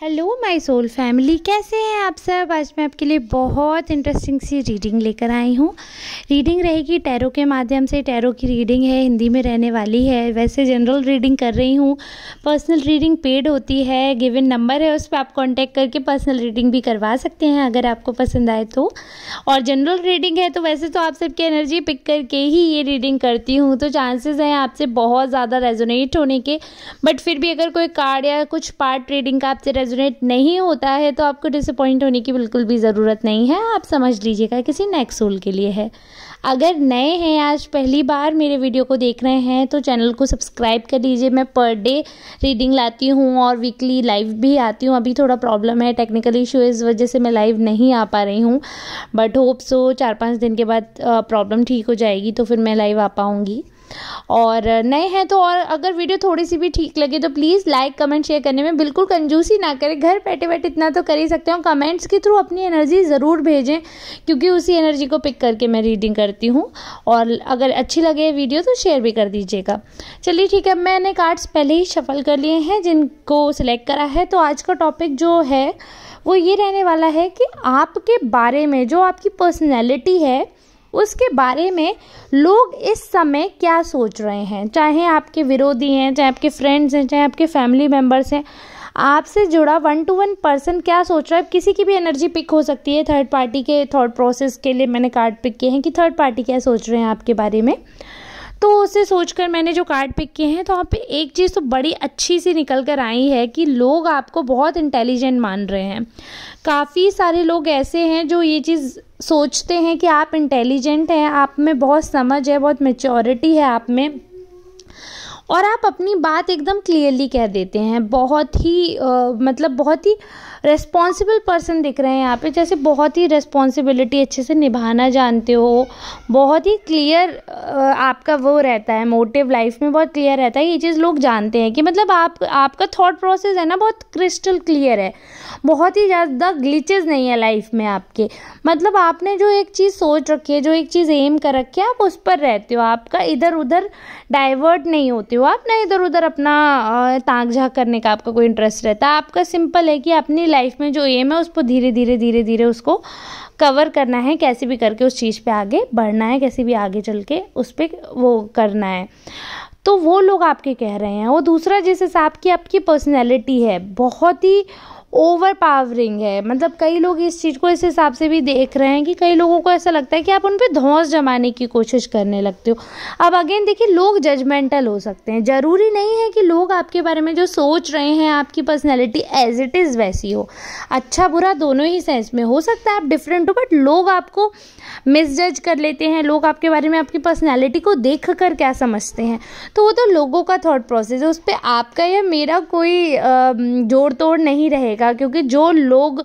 Hello my soul family, कैसे हैं आप सब। आज मैं आपके लिए बहुत इंटरेस्टिंग सी रीडिंग लेकर आई हूँ। रीडिंग रहेगी टैरो के माध्यम से। टैरो की रीडिंग है, हिंदी में रहने वाली है। वैसे जनरल रीडिंग कर रही हूँ, पर्सनल रीडिंग पेड होती है। गिवन नंबर है, उस पर आप कांटेक्ट करके पर्सनल रीडिंग भी करवा सकते हैं अगर आपको पसंद आए तो। और जनरल रीडिंग है तो वैसे तो आप सबकी एनर्जी पिक करके ही ये रीडिंग करती हूँ, तो चांसेस हैं आपसे बहुत ज़्यादा रेजोनेट होने के। बट फिर भी अगर कोई कार्ड या कुछ पार्ट रीडिंग का आपसे रेजोनेट नहीं होता है तो आपको डिसअपॉइंट होने की बिल्कुल भी ज़रूरत नहीं है। आप समझ लीजिएगा किसी नेक्स्ट सोल के लिए है। अगर नए हैं, आज पहली बार मेरे वीडियो को देख रहे हैं तो चैनल को सब्सक्राइब कर लीजिए। मैं पर डे रीडिंग लाती हूँ और वीकली लाइव भी आती हूँ। अभी थोड़ा प्रॉब्लम है, टेक्निकल इशू, इस वजह से मैं लाइव नहीं आ पा रही हूँ। बट होप सो 4-5 दिन के बाद प्रॉब्लम ठीक हो जाएगी तो फिर मैं लाइव आ पाऊँगी। और नए हैं तो, और अगर वीडियो थोड़ी सी भी ठीक लगे तो प्लीज़ लाइक कमेंट शेयर करने में बिल्कुल कंजूसी ना करें। घर बैठे बैठे इतना तो कर ही सकते हो। कमेंट्स के थ्रू अपनी एनर्जी ज़रूर भेजें, क्योंकि उसी एनर्जी को पिक करके मैं रीडिंग करती हूँ। और अगर अच्छी लगे वीडियो तो शेयर भी कर दीजिएगा। चलिए ठीक है, मैंने कार्ड्स पहले ही शफल कर लिए हैं जिनको सिलेक्ट करा है। तो आज का टॉपिक जो है वो ये रहने वाला है कि आपके बारे में, जो आपकी पर्सनैलिटी है उसके बारे में लोग इस समय क्या सोच रहे हैं। चाहे आपके विरोधी हैं, चाहे आपके फ्रेंड्स हैं, चाहे आपके फैमिली मेम्बर्स हैं, आपसे जुड़ा 1 to 1 पर्सन क्या सोच रहा है। किसी की भी एनर्जी पिक हो सकती है। थर्ड पार्टी के थॉट प्रोसेस के लिए मैंने कार्ड पिक किए हैं कि थर्ड पार्टी क्या सोच रहे हैं आपके बारे में। तो उसे सोचकर मैंने जो कार्ड पिक किए हैं, तो वहाँ पे एक चीज़ तो बड़ी अच्छी सी निकल कर आई है कि लोग आपको बहुत इंटेलिजेंट मान रहे हैं। काफ़ी सारे लोग ऐसे हैं जो ये चीज़ सोचते हैं कि आप इंटेलिजेंट हैं, आप में बहुत समझ है, बहुत मैच्योरिटी है आप में, और आप अपनी बात एकदम क्लियरली कह देते हैं। बहुत ही बहुत ही रेस्पॉन्सिबल पर्सन दिख रहे हैं यहाँ पे। जैसे बहुत ही रेस्पॉन्सिबिलिटी अच्छे से निभाना जानते हो। बहुत ही क्लियर आपका वो रहता है, मोटिव लाइफ में बहुत क्लियर रहता है। ये चीज़ लोग जानते हैं कि मतलब आपका थॉट प्रोसेस है ना, बहुत क्रिस्टल क्लियर है। बहुत ही ज़्यादा ग्लिचेस नहीं है लाइफ में आपके। मतलब आपने जो एक चीज़ सोच रखी है, जो एक चीज़ एम कर रखी है, आप उस पर रहते हो। आपका इधर उधर डाइवर्ट नहीं होते हो आप, ना इधर उधर अपना ताक झाक करने का आपका कोई इंटरेस्ट रहता है। आपका सिंपल है कि अपनी लाइफ में जो एम है उस पर धीरे धीरे उसको कवर करना है, कैसे भी करके उस चीज़ पे आगे बढ़ना है, कैसे भी आगे चल के उस पर वो करना है। तो वो लोग आपके कह रहे हैं। वो दूसरा, जिस हिसाब की आपकी पर्सनैलिटी है, बहुत ही ओवर पावरिंग है। मतलब कई लोग इस चीज़ को इस हिसाब से भी देख रहे हैं कि कई लोगों को ऐसा लगता है कि आप उन पे धौंस जमाने की कोशिश करने लगते हो। अब अगेन देखिए, लोग जजमेंटल हो सकते हैं। ज़रूरी नहीं है कि लोग आपके बारे में जो सोच रहे हैं, आपकी पर्सनैलिटी एज इट इज़ वैसी हो। अच्छा बुरा दोनों ही सेंस में हो सकता है आप डिफरेंट हो, बट लोग आपको मिसजज कर लेते हैं। लोग आपके बारे में, आपकी पर्सनैलिटी को देख कर क्या समझते हैं, तो वो तो लोगों का थॉट प्रोसेस है। उस पर आपका या मेरा कोई जोड़ तोड़ नहीं रहेगा, क्योंकि जो लोग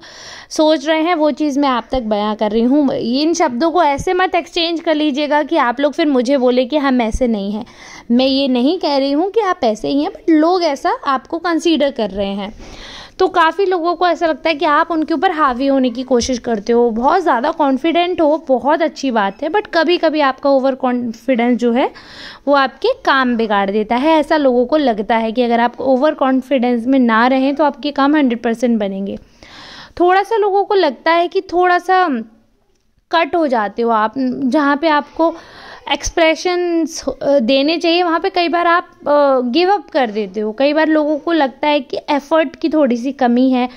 सोच रहे हैं वो चीज़ मैं आप तक बयां कर रही हूँ। इन शब्दों को ऐसे मत एक्सचेंज कर लीजिएगा कि आप लोग फिर मुझे बोले कि हम ऐसे नहीं हैं। मैं ये नहीं कह रही हूँ कि आप ऐसे ही हैं, बट लोग ऐसा आपको कंसीडर कर रहे हैं। तो काफ़ी लोगों को ऐसा लगता है कि आप उनके ऊपर हावी होने की कोशिश करते हो, बहुत ज़्यादा कॉन्फिडेंट हो, बहुत अच्छी बात है। बट कभी कभी आपका ओवर कॉन्फिडेंस जो है वो आपके काम बिगाड़ देता है। ऐसा लोगों को लगता है कि अगर आप ओवर कॉन्फिडेंस में ना रहें तो आपके काम 100% बनेंगे। थोड़ा सा लोगों को लगता है कि थोड़ा सा कट हो जाते हो आप, जहाँ पे आपको एक्सप्रेशंस देने चाहिए वहाँ पे कई बार आप गिव अप कर देते हो। कई बार लोगों को लगता है कि एफ़र्ट की थोड़ी सी कमी है,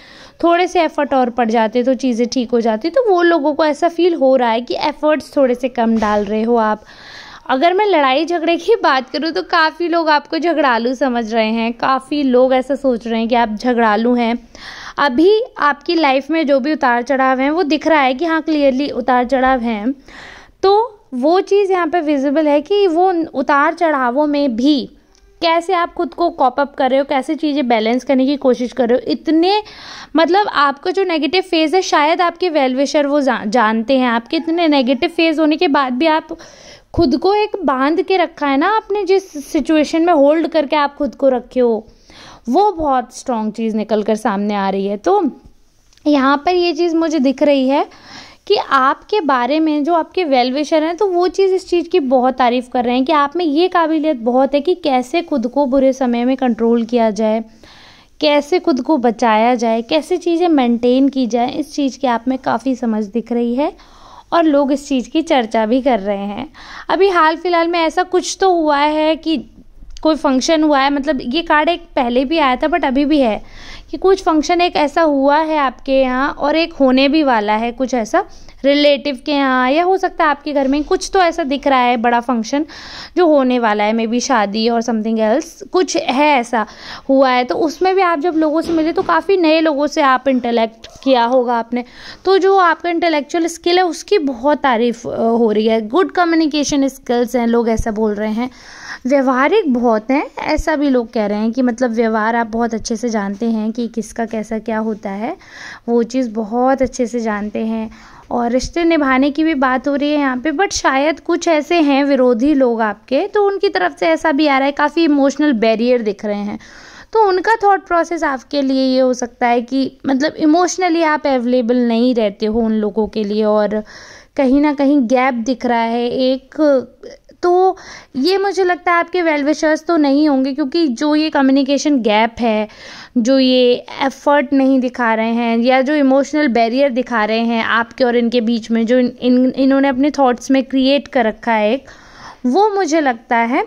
थोड़े से एफ़र्ट और पड़ जाते तो चीज़ें ठीक हो जाती। तो वो लोगों को ऐसा फील हो रहा है कि एफ़र्ट्स थोड़े से कम डाल रहे हो आप। अगर मैं लड़ाई झगड़े की बात करूँ तो काफ़ी लोग आपको झगड़ालू समझ रहे हैं। काफ़ी लोग ऐसा सोच रहे हैं कि आप झगड़ालू हैं। अभी आपकी लाइफ में जो भी उतार चढ़ाव हैं वो दिख रहा है कि हाँ, क्लियरली उतार चढ़ाव हैं। तो वो चीज़ यहाँ पे विजिबल है कि वो उतार चढ़ावों में भी कैसे आप खुद को कॉप अप कर रहे हो, कैसे चीज़ें बैलेंस करने की कोशिश कर रहे हो। इतने मतलब आपका जो नेगेटिव फेज़ है, शायद आपके वेल विशर वो जानते हैं। आपके इतने नेगेटिव फेज़ होने के बाद भी आप खुद को एक बांध के रखा है ना, आपने जिस सिचुएशन में होल्ड करके आप खुद को रखे हो, वो बहुत स्ट्रॉन्ग चीज़ निकल कर सामने आ रही है। तो यहाँ पर ये चीज़ मुझे दिख रही है कि आपके बारे में जो आपके वेल विशर हैं, तो वो चीज़ इस चीज़ की बहुत तारीफ़ कर रहे हैं कि आप में ये काबिलियत बहुत है कि कैसे खुद को बुरे समय में कंट्रोल किया जाए, कैसे खुद को बचाया जाए, कैसे चीज़ें मेंटेन की जाए, इस चीज़ की आप में काफ़ी समझ दिख रही है और लोग इस चीज़ की चर्चा भी कर रहे हैं। अभी हाल फिलहाल में ऐसा कुछ तो हुआ है कि कोई फंक्शन हुआ है, मतलब ये कार्ड एक पहले भी आया था बट अभी भी है कि कुछ फंक्शन एक ऐसा हुआ है आपके यहाँ और एक होने भी वाला है, कुछ ऐसा रिलेटिव के यहाँ या हो सकता है आपके घर में, कुछ तो ऐसा दिख रहा है बड़ा फंक्शन जो होने वाला है, मे बी शादी और समथिंग एल्स कुछ है ऐसा हुआ है। तो उसमें भी आप जब लोगों से मिले तो काफ़ी नए लोगों से आप इंटलेक्ट किया होगा आपने, तो जो आपका इंटेलेक्चुअल स्किल है उसकी बहुत तारीफ हो रही है, गुड कम्युनिकेशन स्किल्स हैं, लोग ऐसा बोल रहे हैं। व्यवहारिक बहुत हैं, ऐसा भी लोग कह रहे हैं कि मतलब व्यवहार आप बहुत अच्छे से जानते हैं कि किसका कैसा क्या होता है, वो चीज़ बहुत अच्छे से जानते हैं। और रिश्ते निभाने की भी बात हो रही है यहाँ पे, बट शायद कुछ ऐसे हैं विरोधी लोग आपके, तो उनकी तरफ से ऐसा भी आ रहा है, काफ़ी इमोशनल बैरियर दिख रहे हैं। तो उनका थॉट प्रोसेस आपके लिए ये हो सकता है कि मतलब इमोशनली आप अवेलेबल नहीं रहते हो उन लोगों के लिए, और कहीं ना कहीं गैप दिख रहा है एक। तो ये मुझे लगता है आपके वेल विशर्स तो नहीं होंगे, क्योंकि जो ये कम्युनिकेशन गैप है, जो ये एफर्ट नहीं दिखा रहे हैं या जो इमोशनल बैरियर दिखा रहे हैं आपके और इनके बीच में, जो इन्होंने अपने थॉट्स में क्रिएट कर रखा है एक, वो मुझे लगता है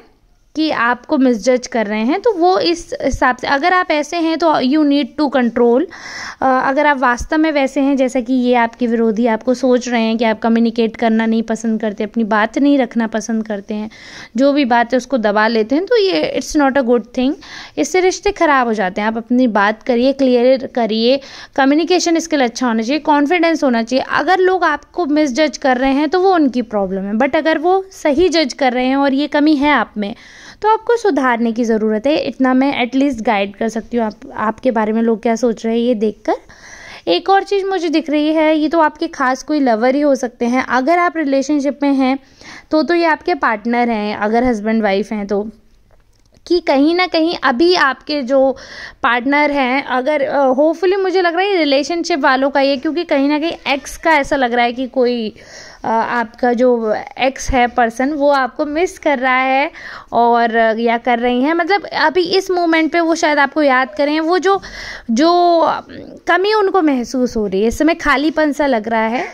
कि आपको मिसजज कर रहे हैं। तो वो इस हिसाब से अगर आप ऐसे हैं तो यू नीड टू कंट्रोल। अगर आप वास्तव में वैसे हैं जैसा कि ये आपके विरोधी आपको सोच रहे हैं कि आप कम्युनिकेट करना नहीं पसंद करते, अपनी बात नहीं रखना पसंद करते हैं, जो भी बात है उसको दबा लेते हैं, तो ये it's not a good thing. इससे रिश्ते ख़राब हो जाते हैं। आप अपनी बात करिए, क्लियर करिए, कम्युनिकेशन स्किल अच्छा होना चाहिए, कॉन्फिडेंस होना चाहिए। अगर लोग आपको मिसजज कर रहे हैं तो वो उनकी प्रॉब्लम है, बट अगर वो सही जज कर रहे हैं और ये कमी है आप में तो आपको सुधारने की ज़रूरत है। इतना मैं एटलीस्ट गाइड कर सकती हूँ आपके बारे में लोग क्या सोच रहे हैं ये देखकर। एक और चीज़ मुझे दिख रही है, ये तो आपके खास कोई लवर ही हो सकते हैं। अगर आप रिलेशनशिप में हैं तो ये आपके पार्टनर हैं, अगर हस्बैंड वाइफ हैं तो, कि कहीं ना कहीं अभी आपके जो पार्टनर हैं, अगर होपफुली मुझे लग रहा है रिलेशनशिप वालों का ये, क्योंकि कहीं ना कहीं एक्स का ऐसा लग रहा है कि कोई आपका जो एक्स है पर्सन वो आपको मिस कर रहा है और या कर रही हैं, मतलब अभी इस मोमेंट पे वो शायद आपको याद करें। वो जो कमी उनको महसूस हो रही है, इस समय खालीपन सा लग रहा है।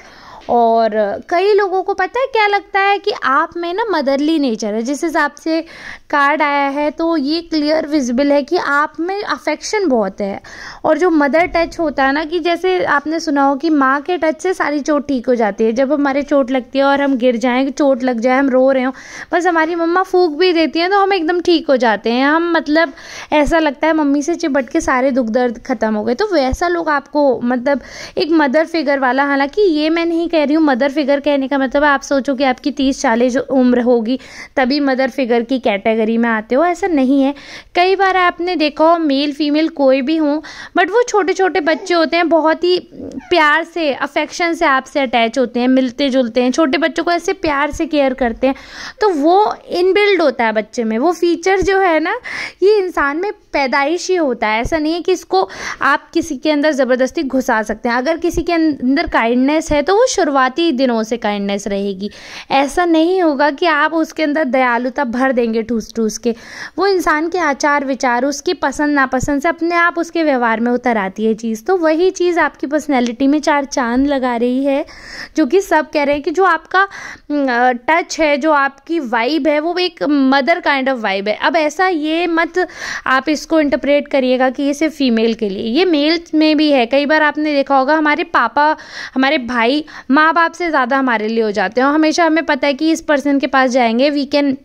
और कई लोगों को पता है क्या लगता है कि आप में ना मदरली नेचर है। जिस हिसाब से कार्ड आया है तो ये क्लियर विजिबल है कि आप में अफेक्शन बहुत है, और जो मदर टच होता है ना, कि जैसे आपने सुना हो कि माँ के टच से सारी चोट ठीक हो जाती है। जब हमारे चोट लगती है और हम गिर जाएं, चोट लग जाए, हम रो रहे हो, बस हमारी मम्मा फूंक भी देती हैं तो हम एकदम ठीक हो जाते हैं। हम मतलब ऐसा लगता है मम्मी से चिपट के सारे दुख दर्द खत्म हो गए। तो वैसा लोग आपको मतलब एक मदर फिगर वाला, हालांकि ये मैं नहीं कह रही हूँ मदर फिगर कहने का मतलब आप सोचो कि आपकी 30-40 उम्र होगी तभी मदर फिगर की कैटेगरी में आते हो, ऐसा नहीं है। कई बार आपने देखा हो मेल फीमेल कोई भी हो, बट वो छोटे छोटे बच्चे होते हैं, बहुत ही प्यार से अफेक्शन से आपसे अटैच होते हैं, मिलते जुलते हैं, छोटे बच्चों को ऐसे प्यार से केयर करते हैं। तो वो इनबिल्ड होता है बच्चे में, वो फीचर जो है ना ये इंसान में पैदाइशी होता है। ऐसा नहीं है कि इसको आप किसी के अंदर ज़बरदस्ती घुसा सकते हैं। अगर किसी के अंदर काइंडनेस है तो वो शुरुआती दिनों से काइंडनेस रहेगी। ऐसा नहीं होगा कि आप उसके अंदर दयालुता भर देंगे ठूस ठूस के। वो इंसान के आचार विचार, उसकी पसंद नापसंद से अपने आप उसके व्यवहार में उतर आती है चीज़। तो वही चीज़ आपकी पर्सनैलिटी में 4 चांद लगा रही है, जो कि सब कह रहे हैं कि जो आपका टच है, जो आपकी वाइब है, वो एक मदर काइंड ऑफ वाइब है। अब ऐसा ये मत आप इसको इंटरप्रेट करिएगा कि ये सिर्फ फीमेल के लिए, ये मेल में भी है। कई बार आपने देखा होगा हमारे पापा, हमारे भाई माँ बाप से ज़्यादा हमारे लिए हो जाते हैं, और हमेशा हमें पता है कि इस पर्सन के पास जाएंगे, we can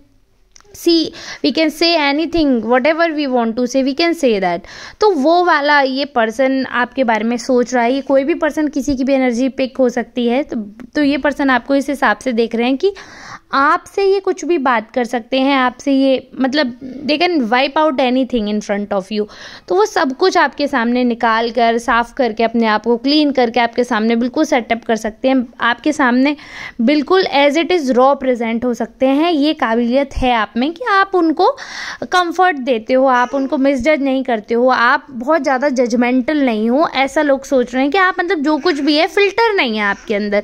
say anything, whatever we want to say, we can say that. तो वो वाला ये पर्सन आपके बारे में सोच रहा है। ये कोई भी पर्सन, किसी की भी एनर्जी पिक हो सकती है। तो ये पर्सन आपको इस हिसाब से देख रहे हैं कि आपसे ये कुछ भी बात कर सकते हैं, आपसे ये मतलब they can wipe out anything in front of you. तो वो सब कुछ आपके सामने निकाल कर, साफ करके, अपने आप को क्लीन करके आपके सामने बिल्कुल सेटअप कर सकते हैं। आपके सामने बिल्कुल as it is raw present हो सकते हैं। ये काबिलियत है आप में। में कि आप उनको कंफर्ट देते हो, आप उनको मिसजज नहीं करते हो, आप बहुत ज़्यादा जजमेंटल नहीं हो। ऐसा लोग सोच रहे हैं कि आप मतलब जो कुछ भी है फ़िल्टर नहीं है आपके अंदर,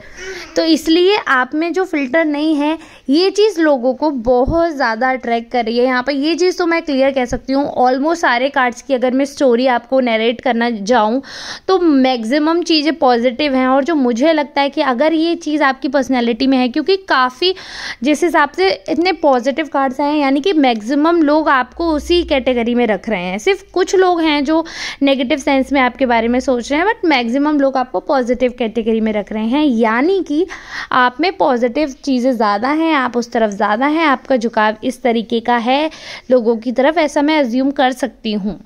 तो इसलिए आप में जो फ़िल्टर नहीं है ये चीज़ लोगों को बहुत ज़्यादा अट्रैक्ट कर रही है। यहाँ पर ये चीज़ तो मैं क्लियर कह सकती हूँ, ऑलमोस्ट सारे कार्ड्स की अगर मैं स्टोरी आपको नरेट करना जाऊँ तो मैक्सिमम चीज़ें पॉजिटिव हैं। और जो मुझे लगता है कि अगर ये चीज़ आपकी पर्सनैलिटी में है, क्योंकि काफ़ी जिस हिसाब से इतने पॉजिटिव कार्ड्स आए हैं, यानी कि मैक्सिमम लोग आपको उसी कैटेगरी में रख रहे हैं। सिर्फ कुछ लोग हैं जो नेगेटिव सेंस में आपके बारे में सोच रहे हैं, बट मैक्सिमम लोग आपको पॉजिटिव कैटेगरी में रख रहे हैं, यानी कि आप में पॉजिटिव चीज़ें ज़्यादा हैं, आप उस तरफ ज़्यादा हैं, आपका झुकाव इस तरीके का है लोगों की तरफ, ऐसा मैं अज्यूम कर सकती हूँ।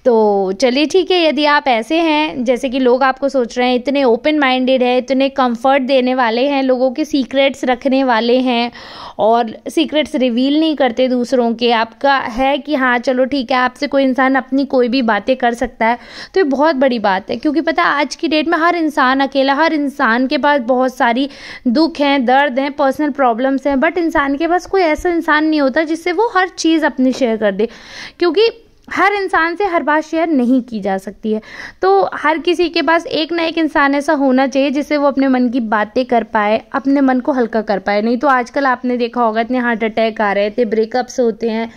तो चलिए ठीक है, यदि आप ऐसे हैं जैसे कि लोग आपको सोच रहे हैं, इतने ओपन माइंडेड है, इतने कंफर्ट देने वाले हैं, लोगों के सीक्रेट्स रखने वाले हैं और सीक्रेट्स रिवील नहीं करते दूसरों के, आपका है कि हाँ चलो ठीक है आपसे कोई इंसान अपनी कोई भी बातें कर सकता है, तो ये बहुत बड़ी बात है। क्योंकि पता है आज की डेट में हर इंसान अकेला, हर इंसान के पास बहुत सारी दुख हैं, दर्द हैं, पर्सनल प्रॉब्लम्स हैं, बट इंसान के पास कोई ऐसा इंसान नहीं होता जिससे वो हर चीज़ अपनी शेयर कर दे, क्योंकि हर इंसान से हर बात शेयर नहीं की जा सकती है। तो हर किसी के पास एक ना एक इंसान ऐसा होना चाहिए जिससे वो अपने मन की बातें कर पाए, अपने मन को हल्का कर पाए। नहीं तो आजकल आपने देखा होगा इतने हार्ट अटैक आ रहे थे, ब्रेकअप्स होते हैं,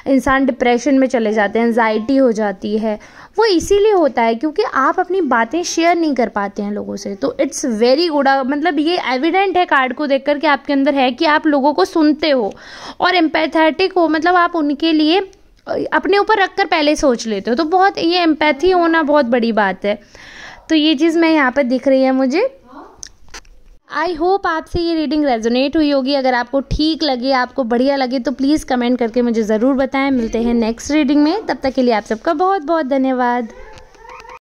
इंसान डिप्रेशन में चले जाते हैं, एंजाइटी हो जाती है, वो इसीलिए होता है क्योंकि आप अपनी बातें शेयर नहीं कर पाते हैं लोगों से। तो इट्स वेरी गुड, मतलब ये एविडेंट है कार्ड को देखकर कि आपके अंदर है कि आप लोगों को सुनते हो और एम्पैथेटिक हो, मतलब आप उनके लिए अपने ऊपर रखकर पहले सोच लेते हो। तो बहुत ये एम्पैथी होना बहुत बड़ी बात है। तो ये चीज़ मैं यहाँ पर दिख रही है मुझे। आई होप आपसे ये रीडिंग रेजोनेट हुई होगी। अगर आपको ठीक लगे, आपको बढ़िया लगे तो प्लीज़ कमेंट करके मुझे ज़रूर बताएं। मिलते हैं नेक्स्ट रीडिंग में, तब तक के लिए आप सबका बहुत बहुत धन्यवाद।